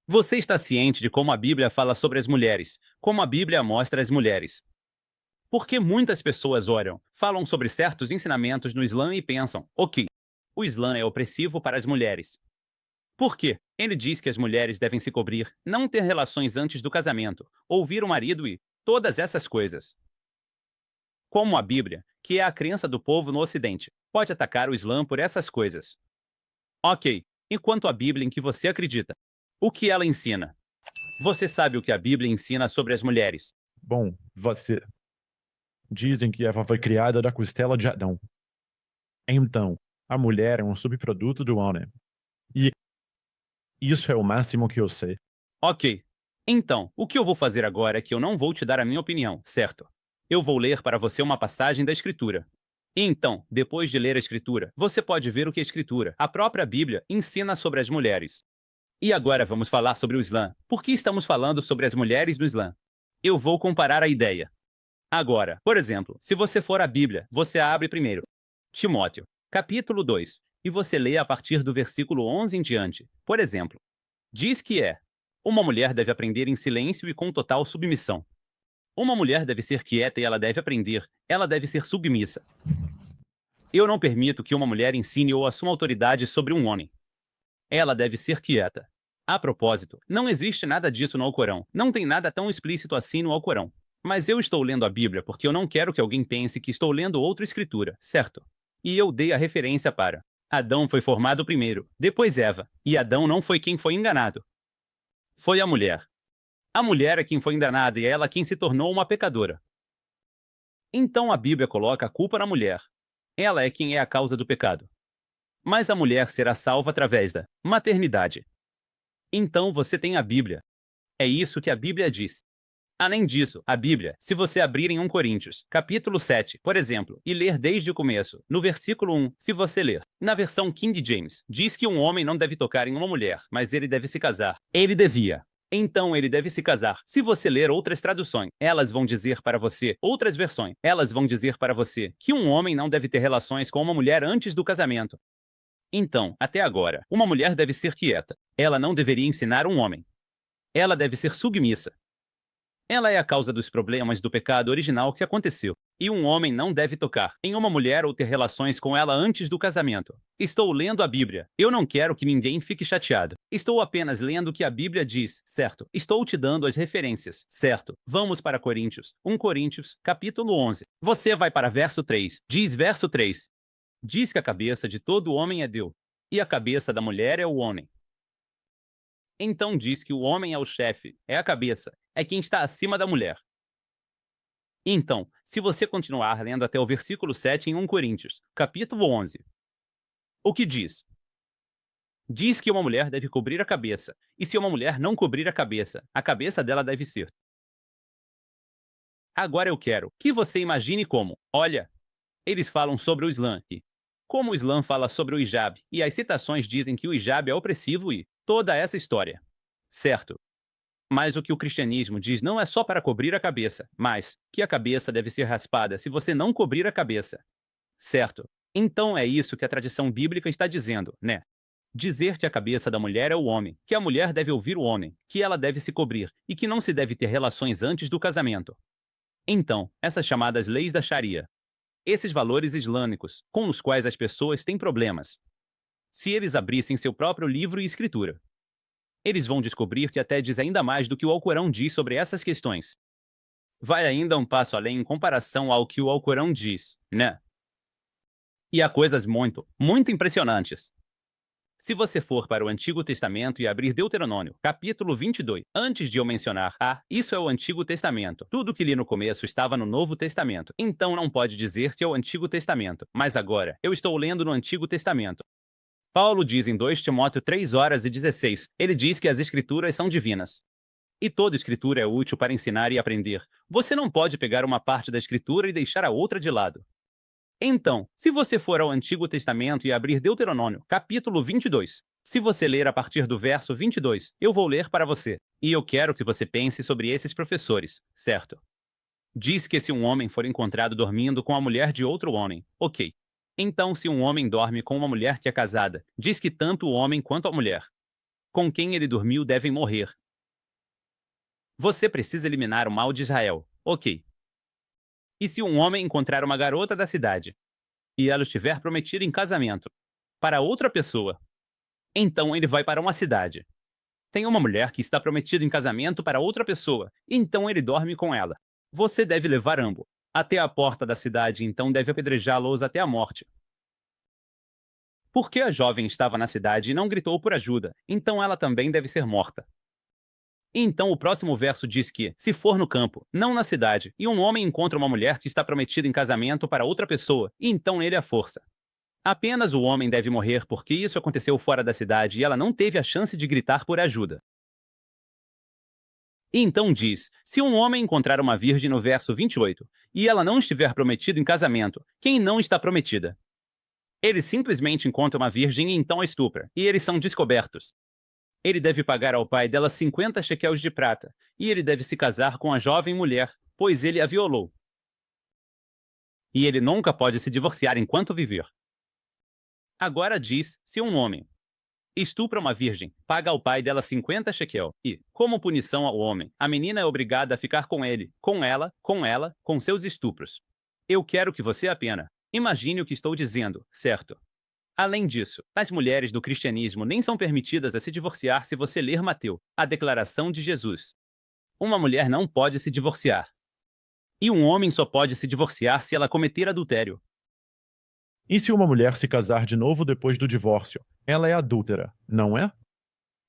Você está ciente de como a Bíblia fala sobre as mulheres, como a Bíblia mostra as mulheres? Por que muitas pessoas oram, falam sobre certos ensinamentos no Islã e pensam, ok, o Islã é opressivo para as mulheres. Por quê? Ele diz que as mulheres devem se cobrir, não ter relações antes do casamento, ouvir o marido e todas essas coisas. Como a Bíblia, que é a crença do povo no Ocidente, pode atacar o Islã por essas coisas? Ok, enquanto a Bíblia em que você acredita, o que ela ensina? Você sabe o que a Bíblia ensina sobre as mulheres? Bom, você dizem que Eva foi criada da costela de Adão. Então, a mulher é um subproduto do homem. E isso é o máximo que eu sei. Ok. Então, o que eu vou fazer agora é que eu não vou te dar a minha opinião, certo? Eu vou ler para você uma passagem da Escritura. E então, depois de ler a Escritura, você pode ver o que a Escritura, a própria Bíblia, ensina sobre as mulheres. E agora vamos falar sobre o Islã. Por que estamos falando sobre as mulheres no Islã? Eu vou comparar a ideia. Agora, por exemplo, se você for à Bíblia, você abre primeiro Timóteo, capítulo 2, e você lê a partir do versículo 11 em diante. Por exemplo, diz que uma mulher deve aprender em silêncio e com total submissão. Uma mulher deve ser quieta e ela deve aprender, ela deve ser submissa. Eu não permito que uma mulher ensine ou assuma autoridade sobre um homem. Ela deve ser quieta. A propósito, não existe nada disso no Alcorão. Não tem nada tão explícito assim no Alcorão. Mas eu estou lendo a Bíblia porque eu não quero que alguém pense que estou lendo outra escritura, certo? E eu dei a referência para Adão foi formado primeiro, depois Eva, e Adão não foi quem foi enganado. Foi a mulher. A mulher é quem foi enganada e ela quem se tornou uma pecadora. Então a Bíblia coloca a culpa na mulher. Ela é quem é a causa do pecado. Mas a mulher será salva através da maternidade. Então você tem a Bíblia. É isso que a Bíblia diz. Além disso, a Bíblia, se você abrir em 1 Coríntios, capítulo 7, por exemplo, e ler desde o começo, no versículo 1, se você ler, na versão King James, diz que um homem não deve tocar em uma mulher, mas ele deve se casar. Ele devia. Então ele deve se casar. Se você ler outras traduções, elas vão dizer para você, outras versões, elas vão dizer para você que um homem não deve ter relações com uma mulher antes do casamento. Então, até agora, uma mulher deve ser quieta. Ela não deveria ensinar um homem. Ela deve ser submissa. Ela é a causa dos problemas do pecado original que aconteceu. E um homem não deve tocar em uma mulher ou ter relações com ela antes do casamento. Estou lendo a Bíblia. Eu não quero que ninguém fique chateado. Estou apenas lendo o que a Bíblia diz, certo? Estou te dando as referências, certo? Vamos para Coríntios. 1 Coríntios, capítulo 11. Você vai para verso 3. Diz verso 3. Diz que a cabeça de todo homem é Deus, e a cabeça da mulher é o homem. Então diz que o homem é o chefe, é a cabeça, é quem está acima da mulher. Então, se você continuar lendo até o versículo 7 em 1 Coríntios, capítulo 11, o que diz? Diz que uma mulher deve cobrir a cabeça, e se uma mulher não cobrir a cabeça dela deve ser. Agora eu quero que você imagine como, olha, eles falam sobre o Islã e como o Islã fala sobre o hijab, e as citações dizem que o hijab é opressivo e toda essa história. Certo? Mas o que o cristianismo diz não é só para cobrir a cabeça, mas que a cabeça deve ser raspada se você não cobrir a cabeça. Certo? Então é isso que a tradição bíblica está dizendo, né? Dizer que a cabeça da mulher é o homem, que a mulher deve ouvir o homem, que ela deve se cobrir e que não se deve ter relações antes do casamento. Então, essas chamadas leis da Sharia, esses valores islâmicos, com os quais as pessoas têm problemas, se eles abrissem seu próprio livro e escritura, eles vão descobrir que até diz ainda mais do que o Alcorão diz sobre essas questões. Vai ainda um passo além em comparação ao que o Alcorão diz, né? E há coisas muito, muito impressionantes. Se você for para o Antigo Testamento e abrir Deuteronômio, capítulo 22, antes de eu mencionar, isso é o Antigo Testamento. Tudo que li no começo estava no Novo Testamento. Então não pode dizer que é o Antigo Testamento. Mas agora, eu estou lendo no Antigo Testamento. Paulo diz em 2 Timóteo 3 horas e 16, ele diz que as escrituras são divinas. E toda escritura é útil para ensinar e aprender. Você não pode pegar uma parte da escritura e deixar a outra de lado. Então, se você for ao Antigo Testamento e abrir Deuteronômio, capítulo 22, se você ler a partir do verso 22, eu vou ler para você. E eu quero que você pense sobre esses professores, certo? Diz que se um homem for encontrado dormindo com a mulher de outro homem, ok. Então, se um homem dorme com uma mulher que é casada, diz que tanto o homem quanto a mulher com quem ele dormiu devem morrer. Você precisa eliminar o mal de Israel. Ok. E se um homem encontrar uma garota da cidade, e ela estiver prometida em casamento para outra pessoa, então ele vai para uma cidade. Tem uma mulher que está prometida em casamento para outra pessoa, então ele dorme com ela. Você deve levar ambos até a porta da cidade, então deve apedrejá-los até a morte. Porque a jovem estava na cidade e não gritou por ajuda, então ela também deve ser morta. Então o próximo verso diz que, se for no campo, não na cidade, e um homem encontra uma mulher que está prometida em casamento para outra pessoa, então nele há força. Apenas o homem deve morrer porque isso aconteceu fora da cidade e ela não teve a chance de gritar por ajuda. E então diz: se um homem encontrar uma virgem no verso 28, e ela não estiver prometida em casamento, quem não está prometida? Ele simplesmente encontra uma virgem e então a estupra, e eles são descobertos. Ele deve pagar ao pai dela 50 shequels de prata, e ele deve se casar com a jovem mulher, pois ele a violou. E ele nunca pode se divorciar enquanto viver. Agora diz: se um homem estupra uma virgem, paga ao pai dela 50 shekel, e, como punição ao homem, a menina é obrigada a ficar com ele, com seus estupros. Eu quero que você apenas imagine o que estou dizendo, certo? Além disso, as mulheres do cristianismo nem são permitidas a se divorciar se você ler Mateus, a declaração de Jesus. Uma mulher não pode se divorciar. E um homem só pode se divorciar se ela cometer adultério. E se uma mulher se casar de novo depois do divórcio? Ela é adúltera, não é?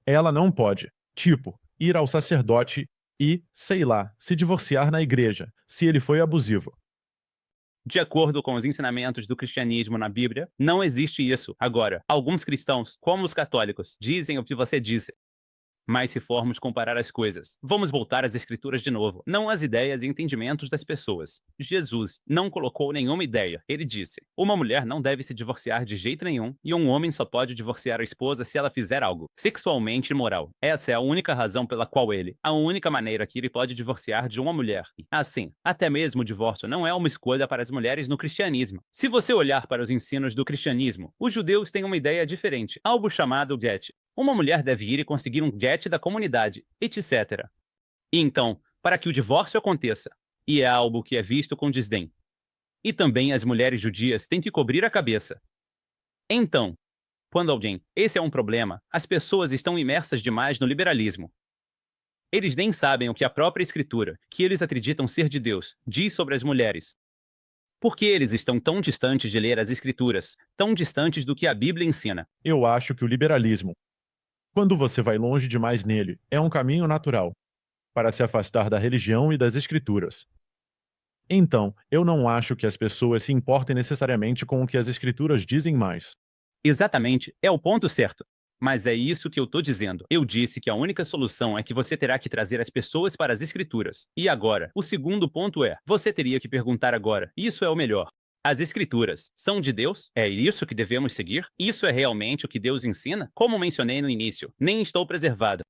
Ela não pode, tipo, ir ao sacerdote e, sei lá, se divorciar na igreja, se ele foi abusivo. De acordo com os ensinamentos do cristianismo na Bíblia, não existe isso. Agora, alguns cristãos, como os católicos, dizem o que você disse. Mas se formos comparar as coisas, vamos voltar às escrituras de novo, não às ideias e entendimentos das pessoas. Jesus não colocou nenhuma ideia. Ele disse: uma mulher não deve se divorciar de jeito nenhum, e um homem só pode divorciar a esposa se ela fizer algo sexualmente imoral. Essa é a única razão pela qual a única maneira que ele pode divorciar de uma mulher. Assim, até mesmo o divórcio não é uma escolha para as mulheres no cristianismo. Se você olhar para os ensinos do cristianismo, os judeus têm uma ideia diferente, algo chamado get. Uma mulher deve ir e conseguir um jet da comunidade, etc. E então, para que o divórcio aconteça, e é algo que é visto com desdém. E também as mulheres judias têm que cobrir a cabeça. Então, esse é um problema, as pessoas estão imersas demais no liberalismo. Eles nem sabem o que a própria escritura, que eles acreditam ser de Deus, diz sobre as mulheres. Porque eles estão tão distantes de ler as escrituras, tão distantes do que a Bíblia ensina. Eu acho que o liberalismo, quando você vai longe demais nele, é um caminho natural para se afastar da religião e das escrituras. Então, eu não acho que as pessoas se importem necessariamente com o que as escrituras dizem mais. Exatamente, é o ponto certo. Mas é isso que eu tô dizendo. Eu disse que a única solução é que você terá que trazer as pessoas para as escrituras. E agora, o segundo ponto é, você teria que perguntar agora, isso é o melhor. As escrituras são de Deus? É isso que devemos seguir? Isso é realmente o que Deus ensina? Como mencionei no início, nem estou preservado.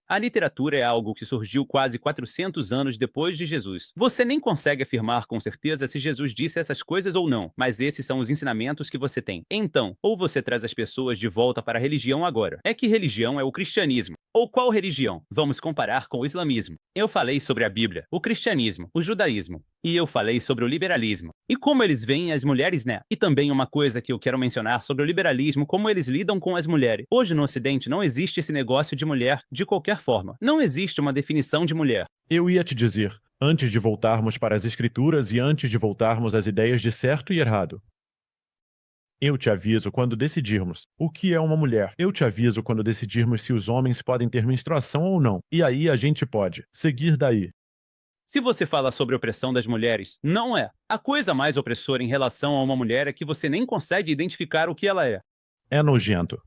A literatura é algo que surgiu quase 400 anos depois de Jesus. Você nem consegue afirmar com certeza se Jesus disse essas coisas ou não, mas esses são os ensinamentos que você tem. Então, ou você traz as pessoas de volta para a religião agora. É que religião é o cristianismo. Ou qual religião? Vamos comparar com o islamismo. Eu falei sobre a Bíblia, o cristianismo, o judaísmo. E eu falei sobre o liberalismo. E como eles veem as mulheres, né? E também uma coisa que eu quero mencionar sobre o liberalismo, como eles lidam com as mulheres. Hoje no Ocidente não existe esse negócio de mulher de qualquer forma. Não existe uma definição de mulher. Eu ia te dizer, antes de voltarmos para as escrituras e antes de voltarmos às ideias de certo e errado. Eu te aviso quando decidirmos o que é uma mulher. Eu te aviso quando decidirmos se os homens podem ter menstruação ou não. E aí a gente pode seguir daí. Se você fala sobre opressão das mulheres, não é. A coisa mais opressora em relação a uma mulher é que você nem consegue identificar o que ela é. É nojento.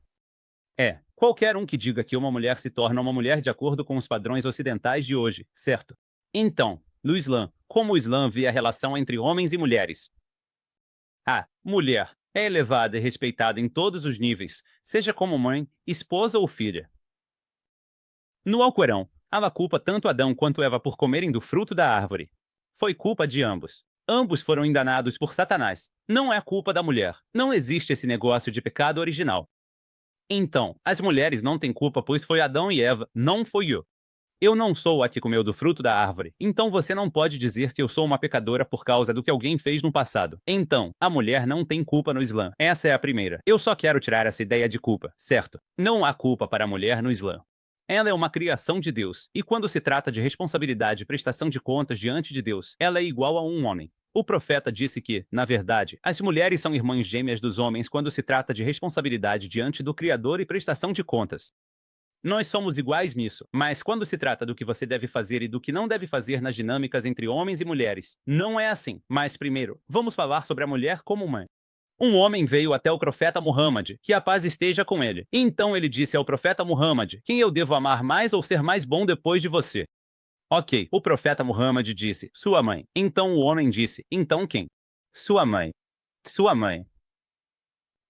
É. Qualquer um que diga que uma mulher se torna uma mulher de acordo com os padrões ocidentais de hoje, certo? Então, no Islã, como o Islã vê a relação entre homens e mulheres? A mulher é elevada e respeitada em todos os níveis, seja como mãe, esposa ou filha. No Alcorão, ela culpa tanto Adão quanto Eva por comerem do fruto da árvore. Foi culpa de ambos. Ambos foram enganados por Satanás. Não é culpa da mulher. Não existe esse negócio de pecado original. Então, as mulheres não têm culpa, pois foi Adão e Eva, não foi eu. Eu não sou a que comeu do fruto da árvore, então você não pode dizer que eu sou uma pecadora por causa do que alguém fez no passado. Então, a mulher não tem culpa no Islã. Essa é a primeira. Eu só quero tirar essa ideia de culpa, certo? Não há culpa para a mulher no Islã. Ela é uma criação de Deus, e quando se trata de responsabilidade e prestação de contas diante de Deus, ela é igual a um homem. O profeta disse que, na verdade, as mulheres são irmãs gêmeas dos homens quando se trata de responsabilidade diante do Criador e prestação de contas. Nós somos iguais nisso, mas quando se trata do que você deve fazer e do que não deve fazer nas dinâmicas entre homens e mulheres, não é assim. Mas primeiro, vamos falar sobre a mulher como mãe. Um homem veio até o profeta Muhammad, que a paz esteja com ele. Então ele disse ao profeta Muhammad: quem eu devo amar mais ou ser mais bom depois de você? Ok, o profeta Muhammad disse: sua mãe. Então o homem disse: então quem? Sua mãe. Sua mãe.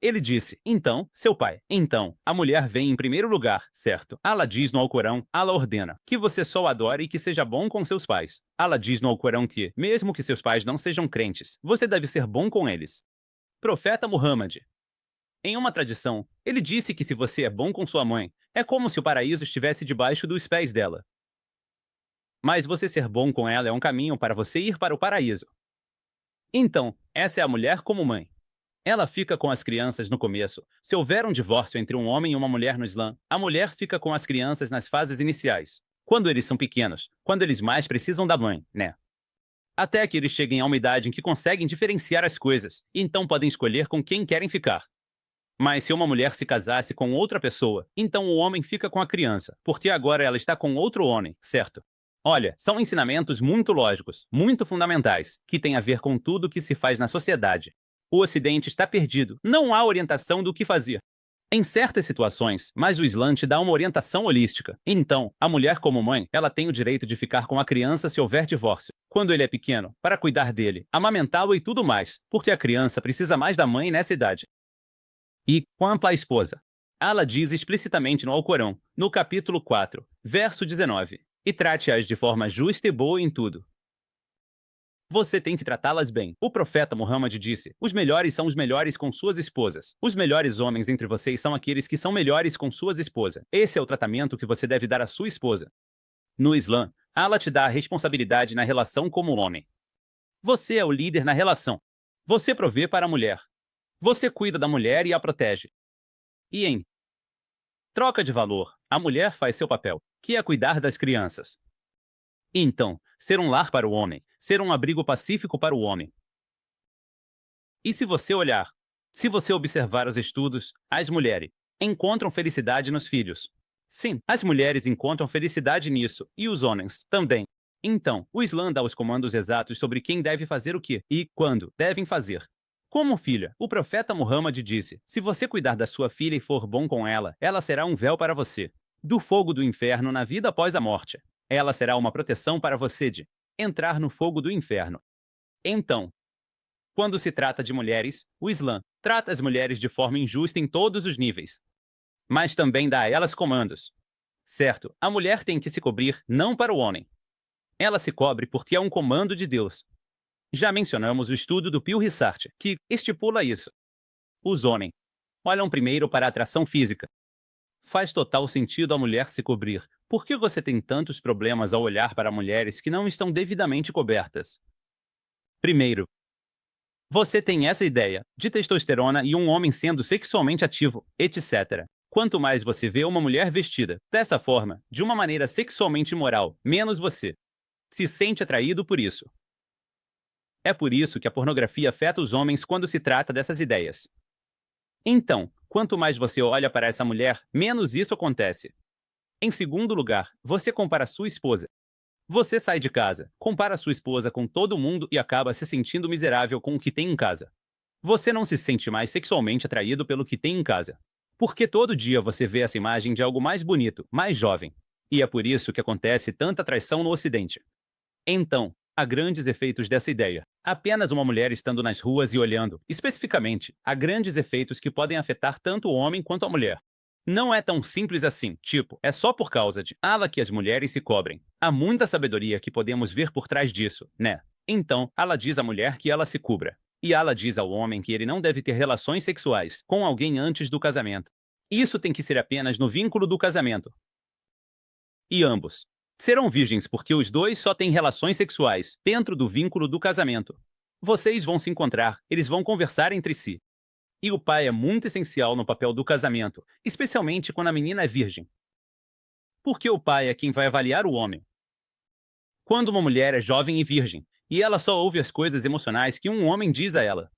Ele disse: então, seu pai. Então, a mulher vem em primeiro lugar, certo? Allah diz no Alcorão, Allah ordena que você só adore e que seja bom com seus pais. Allah diz no Alcorão que, mesmo que seus pais não sejam crentes, você deve ser bom com eles. Profeta Muhammad. Em uma tradição, ele disse que se você é bom com sua mãe, é como se o paraíso estivesse debaixo dos pés dela. Mas você ser bom com ela é um caminho para você ir para o paraíso. Então, essa é a mulher como mãe. Ela fica com as crianças no começo. Se houver um divórcio entre um homem e uma mulher no Islã, a mulher fica com as crianças nas fases iniciais, quando eles são pequenos, quando eles mais precisam da mãe, né? Até que eles cheguem a uma idade em que conseguem diferenciar as coisas, e então podem escolher com quem querem ficar. Mas se uma mulher se casasse com outra pessoa, então o homem fica com a criança, porque agora ela está com outro homem, certo? Olha, são ensinamentos muito lógicos, muito fundamentais, que têm a ver com tudo que se faz na sociedade. O Ocidente está perdido, não há orientação do que fazer. Em certas situações, mas o Islã te dá uma orientação holística. Então, a mulher como mãe, ela tem o direito de ficar com a criança se houver divórcio, quando ele é pequeno, para cuidar dele, amamentá-lo e tudo mais, porque a criança precisa mais da mãe nessa idade. E quanto à esposa, Allah diz explicitamente no Alcorão, no capítulo 4, verso 19, e trate-as de forma justa e boa em tudo. Você tem que tratá-las bem. O profeta Muhammad disse: os melhores são os melhores com suas esposas. Os melhores homens entre vocês são aqueles que são melhores com suas esposas. Esse é o tratamento que você deve dar à sua esposa. No Islã, Allah te dá a responsabilidade na relação como homem. Você é o líder na relação. Você provê para a mulher. Você cuida da mulher e a protege. E em troca de valor, a mulher faz seu papel, que é cuidar das crianças. Então, ser um lar para o homem, ser um abrigo pacífico para o homem. E se você olhar, se você observar os estudos, as mulheres encontram felicidade nos filhos. Sim, as mulheres encontram felicidade nisso, e os homens também. Então, o Islã dá os comandos exatos sobre quem deve fazer o que e quando devem fazer. Como filha, o profeta Muhammad disse: se você cuidar da sua filha e for bom com ela, ela será um véu para você, do fogo do inferno na vida após a morte. Ela será uma proteção para você de entrar no fogo do inferno. Então, quando se trata de mulheres, o Islã trata as mulheres de forma injusta em todos os níveis, mas também dá a elas comandos. Certo, a mulher tem que se cobrir, não para o homem. Ela se cobre porque é um comando de Deus. Já mencionamos o estudo do Pew Research, que estipula isso. Os homens olham primeiro para a atração física. Faz total sentido a mulher se cobrir. Por que você tem tantos problemas ao olhar para mulheres que não estão devidamente cobertas? Primeiro, você tem essa ideia de testosterona e um homem sendo sexualmente ativo, etc. Quanto mais você vê uma mulher vestida dessa forma, de uma maneira sexualmente imoral, menos você se sente atraído por isso. É por isso que a pornografia afeta os homens quando se trata dessas ideias. Então, quanto mais você olha para essa mulher, menos isso acontece. Em segundo lugar, você compara sua esposa. Você sai de casa, compara sua esposa com todo mundo e acaba se sentindo miserável com o que tem em casa. Você não se sente mais sexualmente atraído pelo que tem em casa. Porque todo dia você vê essa imagem de algo mais bonito, mais jovem. E é por isso que acontece tanta traição no Ocidente. Então, há grandes efeitos dessa ideia. Apenas uma mulher estando nas ruas e olhando, especificamente, há grandes efeitos que podem afetar tanto o homem quanto a mulher. Não é tão simples assim, tipo, é só por causa de Allah que as mulheres se cobrem. Há muita sabedoria que podemos ver por trás disso, né? Então, Allah diz à mulher que ela se cubra. E Allah diz ao homem que ele não deve ter relações sexuais com alguém antes do casamento. Isso tem que ser apenas no vínculo do casamento. E ambos serão virgens porque os dois só têm relações sexuais dentro do vínculo do casamento. Vocês vão se encontrar, eles vão conversar entre si. E o pai é muito essencial no papel do casamento, especialmente quando a menina é virgem. Porque o pai é quem vai avaliar o homem. Quando uma mulher é jovem e virgem, e ela só ouve as coisas emocionais que um homem diz a ela,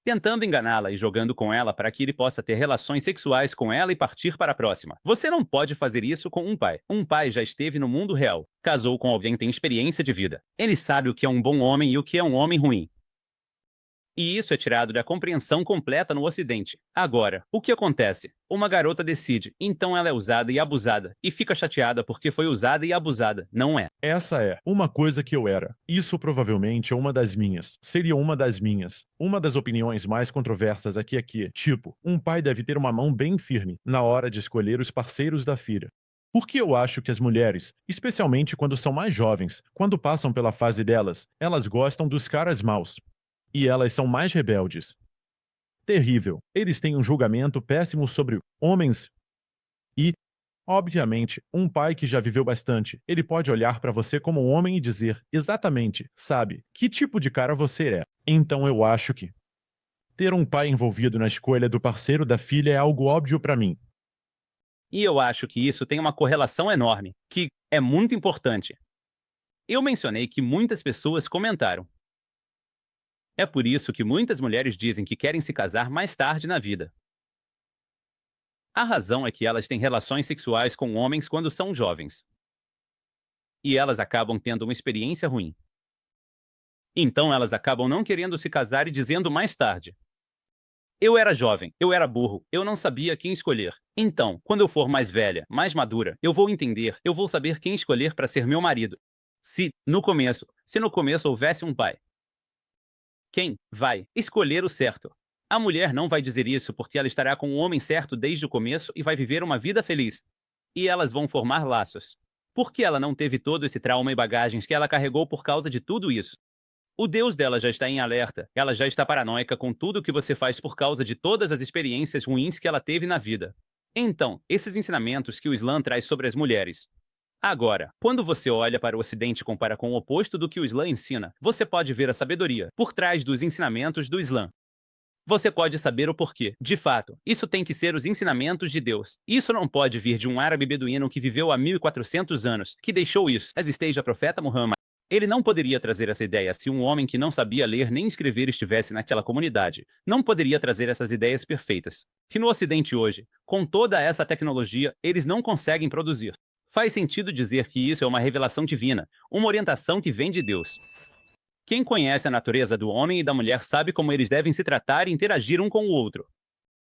tentando enganá-la e jogando com ela para que ele possa ter relações sexuais com ela e partir para a próxima. Você não pode fazer isso com um pai. Um pai já esteve no mundo real, casou com alguém que tem experiência de vida. Ele sabe o que é um bom homem e o que é um homem ruim. E isso é tirado da compreensão completa no Ocidente. Agora, o que acontece? Uma garota decide, então ela é usada e abusada, e fica chateada porque foi usada e abusada, não é? Essa é uma coisa que eu era. Isso provavelmente é uma das minhas. Seria uma das minhas. Uma das opiniões mais controversas aqui. Tipo, um pai deve ter uma mão bem firme na hora de escolher os parceiros da filha. Porque eu acho que as mulheres, especialmente quando são mais jovens, quando passam pela fase delas, elas gostam dos caras maus. E elas são mais rebeldes. Terrível. Eles têm um julgamento péssimo sobre homens. E, obviamente, um pai que já viveu bastante, ele pode olhar para você como um homem e dizer, exatamente, sabe, que tipo de cara você é. Então eu acho que ter um pai envolvido na escolha do parceiro da filha é algo óbvio para mim. E eu acho que isso tem uma correlação enorme, que é muito importante. Eu mencionei que muitas pessoas comentaram. É por isso que muitas mulheres dizem que querem se casar mais tarde na vida. A razão é que elas têm relações sexuais com homens quando são jovens. E elas acabam tendo uma experiência ruim. Então elas acabam não querendo se casar e dizendo mais tarde: eu era jovem, eu era burro, eu não sabia quem escolher. Então, quando eu for mais velha, mais madura, eu vou entender, eu vou saber quem escolher para ser meu marido. Se no começo houvesse um pai, quem vai escolher o certo? A mulher não vai dizer isso porque ela estará com o homem certo desde o começo e vai viver uma vida feliz. E elas vão formar laços. Porque ela não teve todo esse trauma e bagagens que ela carregou por causa de tudo isso. O Deus dela já está em alerta, ela já está paranoica com tudo o que você faz por causa de todas as experiências ruins que ela teve na vida. Então, esses ensinamentos que o Islã traz sobre as mulheres. Agora, quando você olha para o Ocidente e compara com o oposto do que o Islã ensina, você pode ver a sabedoria por trás dos ensinamentos do Islã. Você pode saber o porquê. De fato, isso tem que ser os ensinamentos de Deus. Isso não pode vir de um árabe beduíno que viveu há 1400 anos, que deixou isso, as esteja profeta Muhammad. Ele não poderia trazer essa ideia se um homem que não sabia ler nem escrever estivesse naquela comunidade. Não poderia trazer essas ideias perfeitas, que no Ocidente hoje, com toda essa tecnologia, eles não conseguem produzir. Faz sentido dizer que isso é uma revelação divina, uma orientação que vem de Deus. Quem conhece a natureza do homem e da mulher sabe como eles devem se tratar e interagir um com o outro.